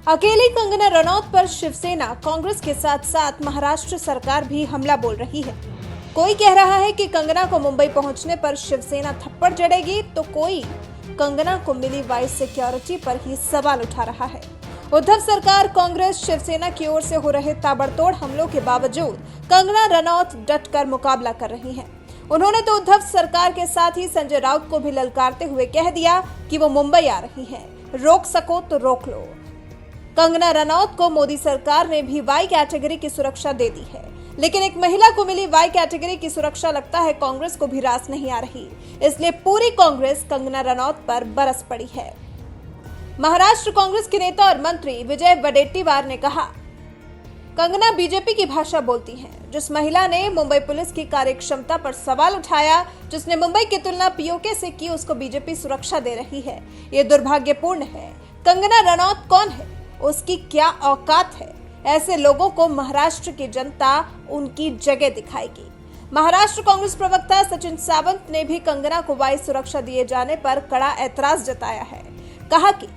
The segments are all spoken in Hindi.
अकेली कंगना रनौत पर शिवसेना कांग्रेस के साथ साथ महाराष्ट्र सरकार भी हमला बोल रही है। कोई कह रहा है कि कंगना को मुंबई पहुंचने पर शिवसेना थप्पड़ जड़ेगी, तो कोई कंगना को मिली वाइस सिक्योरिटी पर ही सवाल उठा रहा है। उद्धव सरकार, कांग्रेस, शिवसेना की ओर से हो रहे ताबड़तोड़ हमलों के बावजूद कंगना रनौत डटकर मुकाबला कर रही हैं। उन्होंने तो उद्धव सरकार के साथ ही संजय राउत को भी ललकारते हुए कह दिया कि वो मुंबई आ रही हैं, रोक सको तो रोक लो। कंगना रनौत को मोदी सरकार ने भी वाई कैटेगरी की सुरक्षा दे दी है, लेकिन एक महिला को मिली वाई कैटेगरी की सुरक्षा लगता है कांग्रेस को भी रास नहीं आ रही। इसलिए पूरी कांग्रेस कंगना रनौत पर बरस पड़ी है। महाराष्ट्र कांग्रेस के नेता और मंत्री विजय वडेट्टीवार ने कहा, कंगना बीजेपी की भाषा बोलती हैं। जिस महिला ने मुंबई पुलिस की कार्यक्षमता पर सवाल उठाया, जिसने मुंबई की तुलना पीओके से की, उसको बीजेपी सुरक्षा दे रही है। ये दुर्भाग्यपूर्ण है। कंगना रनौत कौन है? उसकी क्या औकात है? ऐसे लोगों को महाराष्ट्र की जनता उनकी जगह दिखाएगी। महाराष्ट्र कांग्रेस प्रवक्ता सचिन सावंत ने भी कंगना को वाई सुरक्षा दिए जाने पर कड़ा ऐतराज जताया है। कहा कि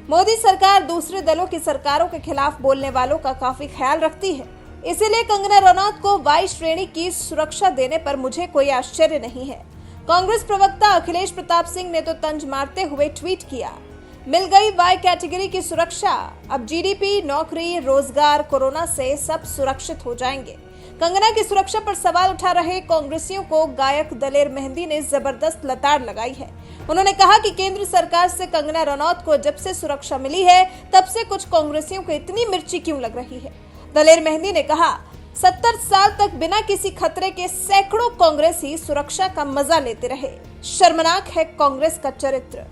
मोदी सरकार दूसरे दलों की सरकारों के खिलाफ बोलने वालों का काफी ख्याल रखती है, इसीलिए कंगना रनौत को वाई श्रेणी की सुरक्षा देने पर मुझे कोई आश्चर्य नहीं है। कांग्रेस प्रवक्ता अखिलेश प्रताप सिंह ने तो तंज मारते हुए ट्वीट किया, मिल गई वाई कैटेगरी की सुरक्षा, अब जीडीपी, नौकरी, रोजगार, कोरोना से सब सुरक्षित हो जाएंगे। कंगना की सुरक्षा पर सवाल उठा रहे कांग्रेसियों को गायक दलेर मेहंदी ने जबरदस्त लताड़ लगाई है। उन्होंने कहा कि केंद्र सरकार से कंगना रनौत को जब से सुरक्षा मिली है, तब से कुछ कांग्रेसियों को इतनी मिर्ची क्यों लग रही है। दलेर मेहंदी ने कहा, 70 साल तक बिना किसी खतरे के सैकड़ों कांग्रेसी सुरक्षा का मजा लेते रहे। शर्मनाक है कांग्रेस का चरित्र।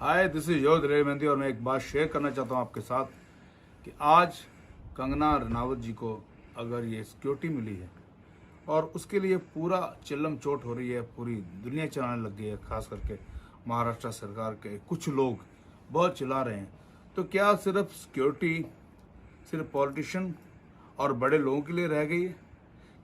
हाय, this is your Daler Mehndi और मैं एक बात शेयर करना चाहता हूँ आपके साथ कि आज कंगना रनावत जी को अगर ये सिक्योरिटी मिली है और उसके लिए पूरा चिल्लम चोट हो रही है, पूरी दुनिया चलाने लग गई है, खास करके महाराष्ट्र सरकार के कुछ लोग बहुत चिल्ला रहे हैं, तो क्या सिर्फ सिक्योरिटी सिर्फ पॉलिटिशियन और बड़े लोगों के लिए रह गई है?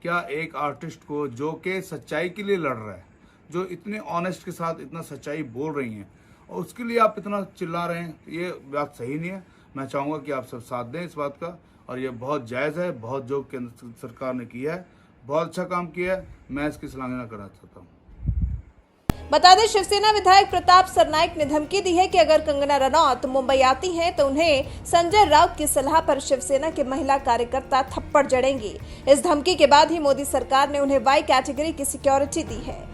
क्या एक आर्टिस्ट को जो कि सच्चाई के लिए लड़ रहा है, जो इतने ऑनेस्ट के साथ इतना सच्चाई बोल रही हैं, और उसके लिए आप इतना चिल्ला रहे हैं, ये बात सही नहीं है। मैं चाहूँगा कि आप सब साथ दें इस बात का, और ये बहुत जायज़ है, बहुत जो केंद्र सरकार ने किया है, बहुत अच्छा काम किया है, मैं इसकी सराहना करना चाहता हूँ। बता दें, शिवसेना विधायक प्रताप सरनाइक ने धमकी दी है कि अगर कंगना रनौत मुंबई आती हैं तो उन्हें संजय राउत की सलाह पर शिवसेना के महिला कार्यकर्ता थप्पड़ जड़ेंगी। इस धमकी के बाद ही मोदी सरकार ने उन्हें वाई कैटेगरी की सिक्योरिटी दी है।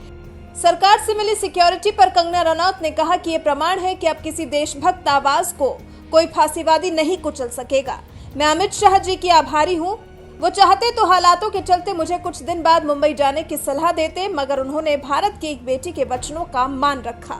सरकार से मिली सिक्योरिटी पर कंगना रनौत ने कहा कि ये प्रमाण है कि अब किसी देशभक्त आवाज को कोई फांसीवादी नहीं कुचल सकेगा। मैं अमित शाह जी की आभारी हूँ। वो चाहते तो हालातों के चलते मुझे कुछ दिन बाद मुंबई जाने की सलाह देते, मगर उन्होंने भारत की एक बेटी के वचनों का मान रखा।